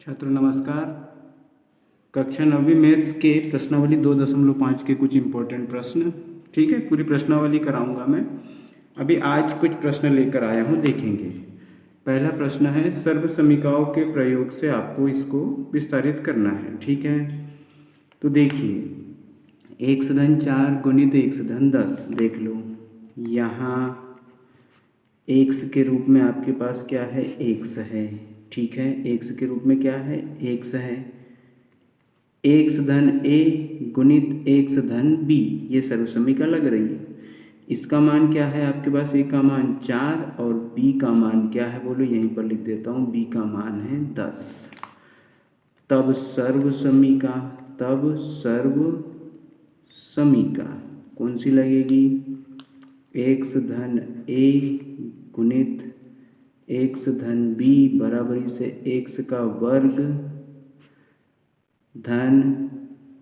छात्रों नमस्कार। कक्षा 9वीं मैथ्स के प्रश्नावली 2.5 के कुछ इम्पोर्टेंट प्रश्न, ठीक है, पूरी प्रश्नावली कराऊंगा मैं। अभी आज कुछ प्रश्न लेकर आया हूं, देखेंगे। पहला प्रश्न है, सर्व समीकरणों के प्रयोग से आपको इसको विस्तारित करना है, ठीक है। तो देखिए, x-4 गुणित x-10 देख लो। यहाँ x के रूप में आपके पास क्या है, x है, ठीक है। x के रूप में क्या है, x है। x धन a गुणित x धन b, ये सर्वसमीकरण लग रही है। इसका मान क्या है आपके पास, a का मान 4 और b का मान क्या है, बोलो यहीं पर लिख देता हूँ, b का मान है 10। तब सर्व समीका कौन सी लगेगी, x धन a गुणित x धन b बराबरी से x का वर्ग धन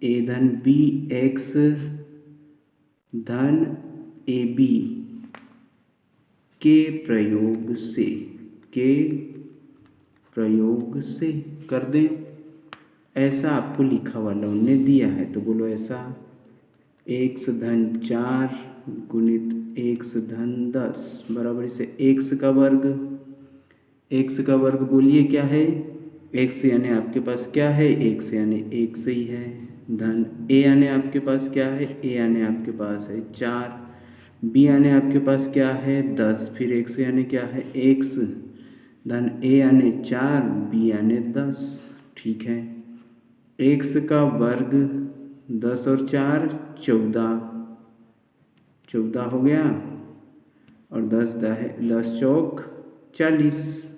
a धन b x धन a b के प्रयोग से कर दें। ऐसा आपको लिखा वाला उन्होंने दिया है, तो बोलो ऐसा x धन 4 गुणित x धन 10 बराबर से x का वर्ग बोलिए क्या है, x यानी आपके पास क्या है, x यानी x ही है, धन a यानी आपके पास क्या है, a यानी आपके पास है 4, b यानी आपके पास क्या है 10, फिर x यानी क्या है x, धन a यानी 4, b यानी 10, ठीक है। x का वर्ग 10 और 4 14 हो गया, और 10 चौक 40।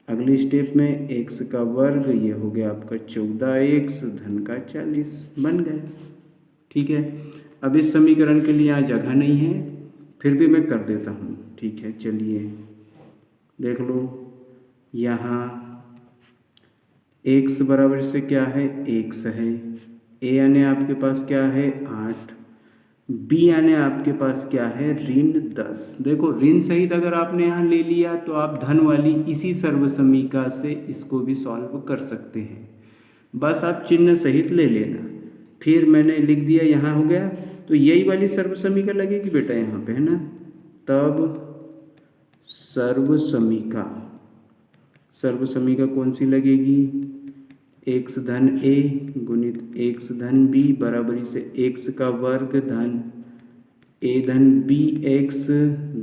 अगली स्टेप में x का वर्ग, ये हो गया आपका 14x धन का 40 बन गए, ठीक है। अब इस समीकरण के लिए यहाँ जगह नहीं है, फिर भी मैं कर देता हूँ, ठीक है। चलिए देख लो, यहाँ x बराबर से क्या है, x है, a यानी आपके पास क्या है 8, b यानी आपके पास क्या है ऋण 10। देखो ऋण सहित अगर आपने यहाँ ले लिया तो आप धन वाली इसी सर्व समीका से इसको भी सॉल्व कर सकते हैं, बस आप चिन्ह सहित ले लेना। फिर मैंने लिख दिया, यहाँ हो गया, तो यही वाली सर्व समीका लगेगी बेटा यहाँ पे, है ना। तब सर्व समीका कौन सी लगेगी, x धन a गुणित x धन b बराबरी से x का वर्ग धन a धन b x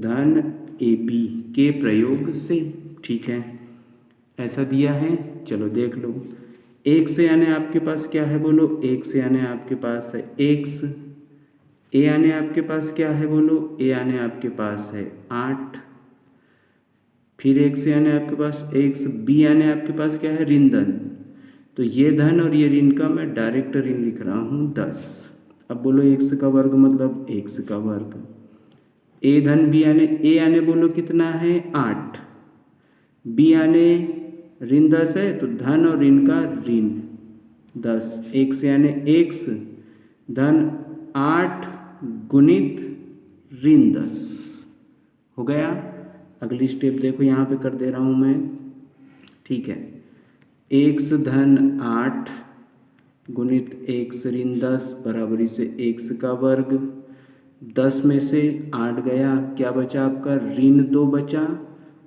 धन a b के प्रयोग से, ठीक है। ऐसा दिया है, चलो देख लो। x यानी आपके पास क्या है, बोलो x यानी आपके पास है x, a यानी आपके पास क्या है, बोलो a यानी आपके पास है 8, फिर x यानी आपके पास x, b यानी आपके पास क्या है ऋण धन, तो ये धन और ये ऋण का मैं डायरेक्ट ऋण लिख रहा हूँ 10। अब बोलो x का वर्ग मतलब x का वर्ग, a धन b यानी a यानी बोलो कितना है 8, b यानी ऋण 10 है, तो धन और ऋण का ऋण 10, x यानी x धन 8 गुणित ऋण 10 हो गया। अगली स्टेप देखो, यहाँ पे कर दे रहा हूँ मैं, ठीक है। x धन 8 गुणित x ऋण 10 बराबरी से x का वर्ग, 10 में से 8 गया, क्या बचा आपका ऋण 2 बचा,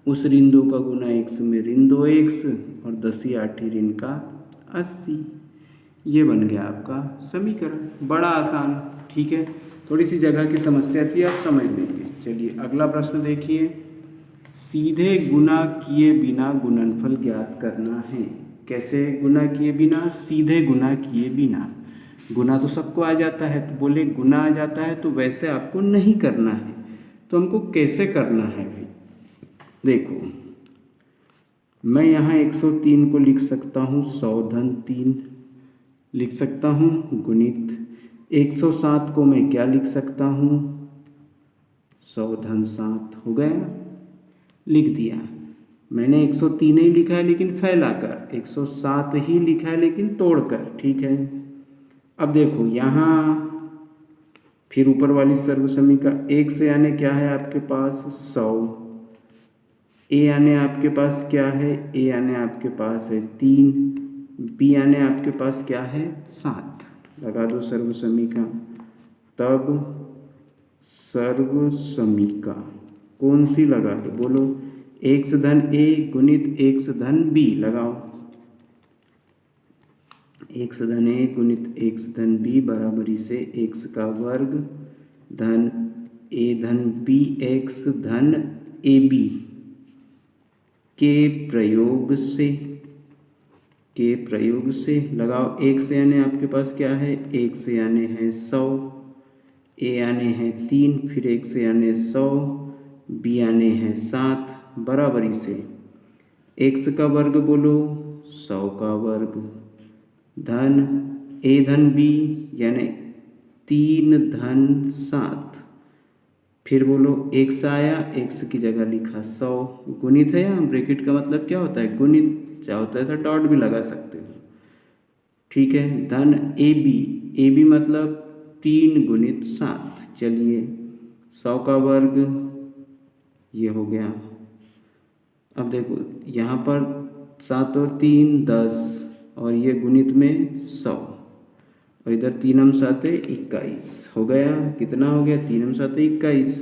उस ऋण 2 का गुना x में ऋण 2x, और 10 ही 8 ही ऋण का 80। ये बन गया आपका समीकरण, बड़ा आसान, ठीक है। थोड़ी सी जगह की समस्या थी, आप समझ लेंगे। चलिए अगला प्रश्न देखिए, सीधे गुणा किए बिना गुणनफल ज्ञात करना है। कैसे गुणा किए बिना, सीधे गुणा किए बिना। गुणा तो सबको आ जाता है, तो बोले गुणा आ जाता है तो वैसे आपको नहीं करना है, तो हमको कैसे करना है भाई। देखो मैं यहाँ 103 को लिख सकता हूँ 100 धन 3 लिख सकता हूँ, गुणित 107 को मैं क्या लिख सकता हूँ 100 धन 7 हो गया, लिख दिया। मैंने 103 ही लिखा है लेकिन फैलाकर, 107 ही लिखा है लेकिन तोड़कर, ठीक है। अब देखो यहाँ फिर ऊपर वाली सर्व समीका x यानी क्या है आपके पास 100, ए यानी आपके पास क्या है, ए यानी आपके पास है 3, बी यानी आपके पास क्या है 7। लगा दो सर्व समीका। तब सर्व समीका कौन सी लगा दो, बोलो। एक्स धन ए गुणित एक्स धन बी लगाओ। एक्स धन ए गुणित एक्स धन बी बराबरी से एक्स का वर्ग धन ए धन बी एक्स धन ए बी के प्रयोग से लगाओ। एक्स यानी आपके पास क्या है, एक्स यानी है 100, ए यानी है 3, फिर एक्स यानी 100, बी यानी है 7 बराबरी से एक्स का वर्ग बोलो 100 का वर्ग धन ए धन बी यानी 3 धन 7, फिर बोलो एक्स आया, एक्स की जगह लिखा 100, गुणित है यहाँ, ब्रैकेट का मतलब क्या होता है गुणित, चाहो तो ऐसा डॉट भी लगा सकते हो, ठीक है। धन ए बी मतलब 3 गुणित 7, चलिए 100 का वर्ग ये हो गया। अब देखो यहाँ पर 7 और 3 10 और ये गुणित में 100 और इधर 3 7 21 हो गया। कितना हो गया, 3 7 21,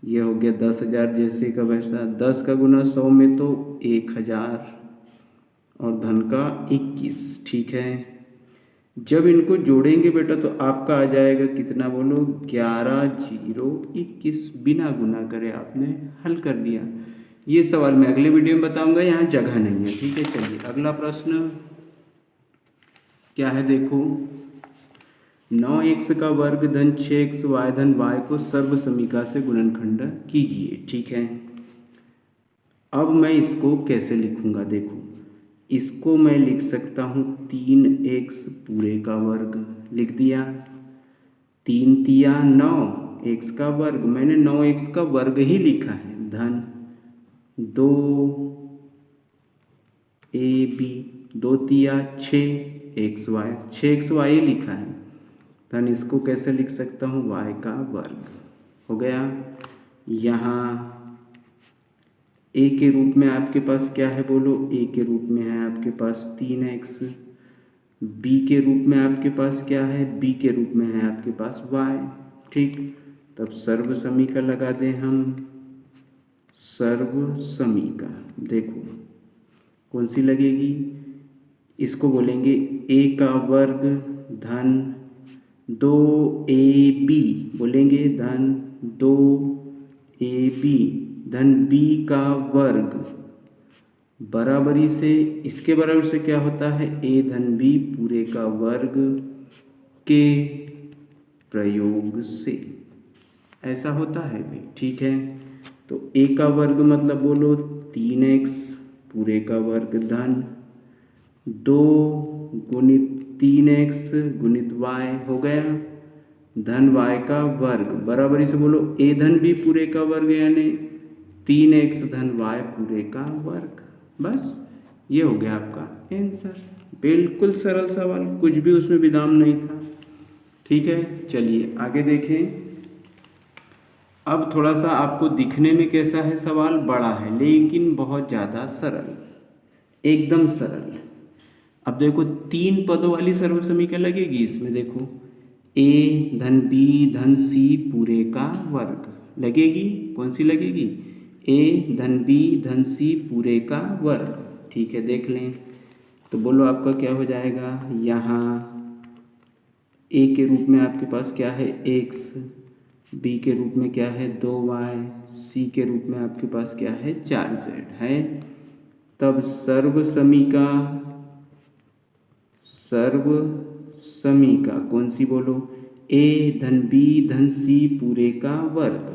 ये हो गया 10,000 जैसे का वैसा। 10 का गुना 100 में तो 1000 और धन का 21, ठीक है। जब इनको जोड़ेंगे बेटा तो आपका आ जाएगा कितना, बोलो 11 0 21, बिना गुना करे आपने हल कर दिया। ये सवाल मैं अगले वीडियो में बताऊंगा, यहाँ जगह नहीं है, ठीक है। चलिए अगला प्रश्न क्या है, देखो 9x का वर्ग धन 6x y धन y को सर्व समीका से गुणनखंड कीजिए, ठीक है। अब मैं इसको कैसे लिखूंगा, देखो इसको मैं लिख सकता हूँ 3x पूरे का वर्ग, लिख दिया। 3 तिया 9, x का वर्ग, मैंने 9x का वर्ग ही लिखा है, धन 2 ए बी, 2 तिया 6xy, 6xy लिखा है, धन इसको कैसे लिख सकता हूँ y का वर्ग, हो गया। यहाँ a के रूप में आपके पास क्या है, बोलो a के रूप में है आपके पास 3x, b के रूप में आपके पास क्या है, b के रूप में है आपके पास y, ठीक। तब सर्व समीका लगा दें हम, सर्व समीका देखो कौन सी लगेगी, इसको बोलेंगे a का वर्ग धन 2ab, बोलेंगे धन 2ab धन b का वर्ग बराबरी से, इसके बराबर से क्या होता है, a धन b पूरे का वर्ग के प्रयोग से, ऐसा होता है भाई, ठीक है। तो a का वर्ग मतलब बोलो 3x पूरे का वर्ग धन 2 गुणित 3x गुणित y हो गया, धन y का वर्ग बराबरी से बोलो a धन b पूरे का वर्ग यानी 3x धन y पूरे का वर्ग, बस ये हो गया आपका आंसर। बिल्कुल सरल सवाल, कुछ भी उसमें विराम नहीं था, ठीक है। चलिए आगे देखें। अब थोड़ा सा आपको दिखने में कैसा है, सवाल बड़ा है लेकिन बहुत ज़्यादा सरल, एकदम सरल। अब देखो 3 पदों वाली सर्व समीकरण लगेगी इसमें, देखो a धन b धन c पूरे का वर्ग लगेगी, कौन सी लगेगी, a धन b धन c पूरे का वर्ग, ठीक है। देख लें तो बोलो आपका क्या हो जाएगा, यहाँ a के रूप में आपके पास क्या है x, b के रूप में क्या है 2y, c के रूप में आपके पास क्या है 4z है। तब सर्व समीका कौन सी, बोलो a धन b धन c पूरे का वर्ग,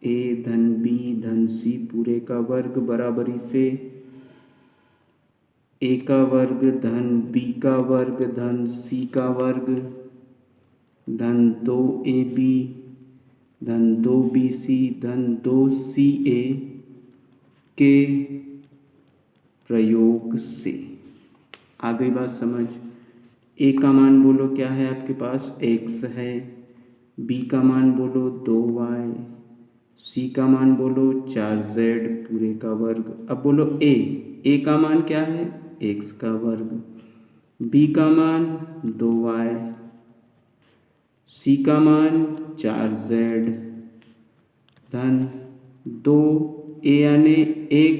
a धन b धन c पूरे का वर्ग बराबरी से a का वर्ग धन b का वर्ग धन c का वर्ग धन 2ab धन 2bc धन 2ca के प्रयोग से। आ गई बात समझ। a का मान बोलो क्या है आपके पास x है, b का मान बोलो 2y, सी का मान बोलो 4z पूरे का वर्ग। अब बोलो ए का मान क्या है x का वर्ग, बी का मान 2y, सी का मान 4z धन 2 ए यानी x,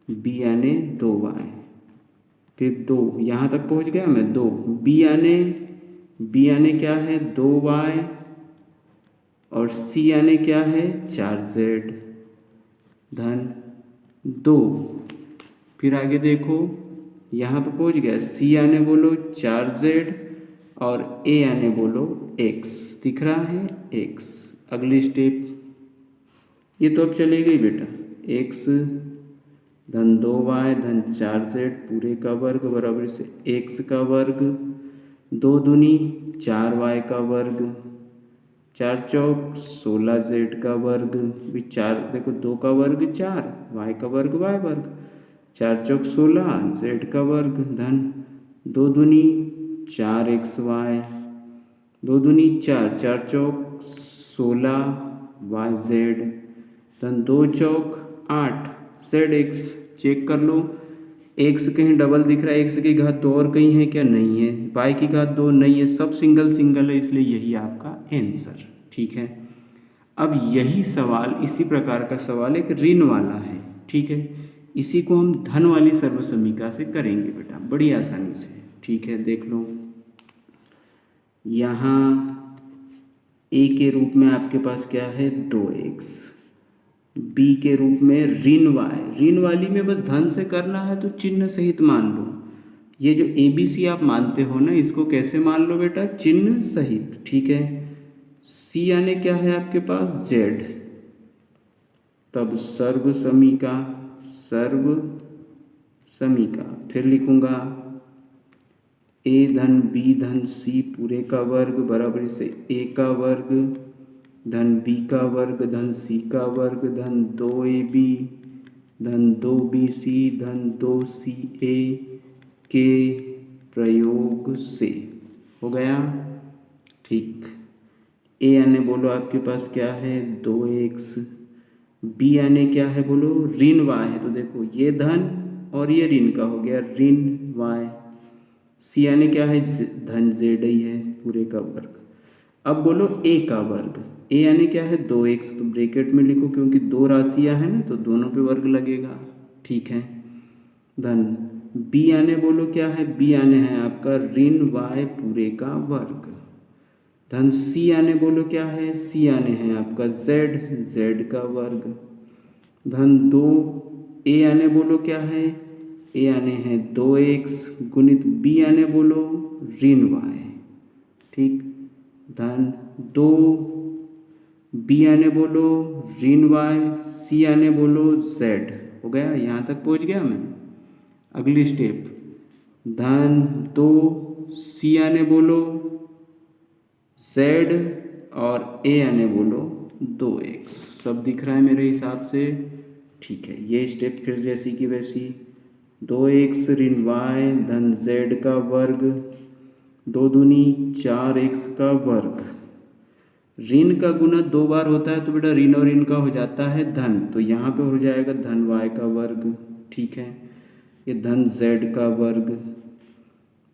बी यानी 2y, फिर 2 यहाँ तक पहुँच गया मैं 2, बी यानी क्या है 2y और सी यानी क्या है 4z धन 2। फिर आगे देखो यहाँ पे पहुँच गया, सी यानी बोलो 4z और ए यानी बोलो x, दिख रहा है x। अगली स्टेप ये तो अब चले गई बेटा, x धन 2y धन 4z पूरे का वर्ग बराबर से x का वर्ग, 2 दूनी 4y का वर्ग, 4 चौक 16z का वर्ग, भी 4 देखो 2 का वर्ग 4, y का वर्ग y वर्ग, 4 चौक 16 z का वर्ग धन 2 दूनी 4xy, 2 दूनी 4, 4 चौक 16yz धन 2 चौक 8zx। चेक कर लो x कहीं डबल दिख रहा है, x की घात 2 और कहीं है क्या, नहीं है, y की घात 2 नहीं है, सब सिंगल सिंगल है, इसलिए यही आपका आंसर। ठीक है, अब यही सवाल इसी प्रकार का सवाल एक ऋण वाला है। ठीक है, इसी को हम धन वाली सर्वसमीका से करेंगे बेटा बड़ी आसानी से। ठीक है, देख लो यहाँ a के रूप में आपके पास क्या है 2x, b के रूप में ऋण y, ऋण वाली में बस धन से करना है तो चिन्ह सहित मान लो। ये जो ABC आप मानते हो ना, इसको कैसे मान लो बेटा, चिन्ह सहित। ठीक है, C यानी क्या है आपके पास Z, तब सर्व समीका फिर लिखूंगा a धन b धन c पूरे का वर्ग बराबर से a का वर्ग धन b का वर्ग धन c का वर्ग धन 2ab धन 2bc धन 2ca के प्रयोग से हो गया। ठीक, a यानी बोलो आपके पास क्या है 2x, b यानी क्या है बोलो ऋण y है, तो देखो ये धन और ये ऋण का हो गया ऋण y, c यानी क्या है धन z ही है पूरे का वर्ग। अब बोलो a का वर्ग, a यानी क्या है 2x, तो ब्रैकेट में लिखो क्योंकि दो राशियां हैं ना तो दोनों पे वर्ग लगेगा। ठीक है, धन b यानी बोलो क्या है, b यानी है आपका ऋण y पूरे का वर्ग धन c यानी बोलो क्या है, c यानी है आपका z का वर्ग धन 2 a यानी बोलो क्या है, a यानी है 2x गुणित b यानी बोलो ऋण y। ठीक, धन 2 b यानी बोलो ऋण y, c यानी बोलो z। हो गया, यहाँ तक पहुँच गया मैं। अगली स्टेप धन 2 c यानी बोलो z और a यानी बोलो 2x, सब दिख रहा है मेरे हिसाब से। ठीक है, ये स्टेप फिर जैसी की वैसी, 2x ऋण y धन z का वर्ग, 2 दूनी 4x का वर्ग, ऋण का गुना 2 बार होता है तो बेटा ऋण और ऋण का हो जाता है धन, तो यहाँ पे हो जाएगा धन y का वर्ग। ठीक है, ये धन z का वर्ग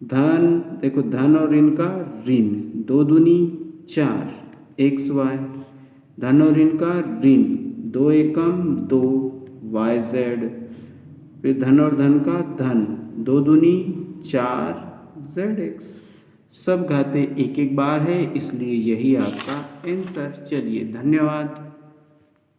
धन देखो धन और ऋण का ऋण, 2 दूनी 4xy धन और ऋण का ऋण, 2 एकम 2 yz, फिर धन और धन का धन, 2 दूनी 4zx, सब घाते एक एक बार है इसलिए यही आपका आंसर। चलिए धन्यवाद।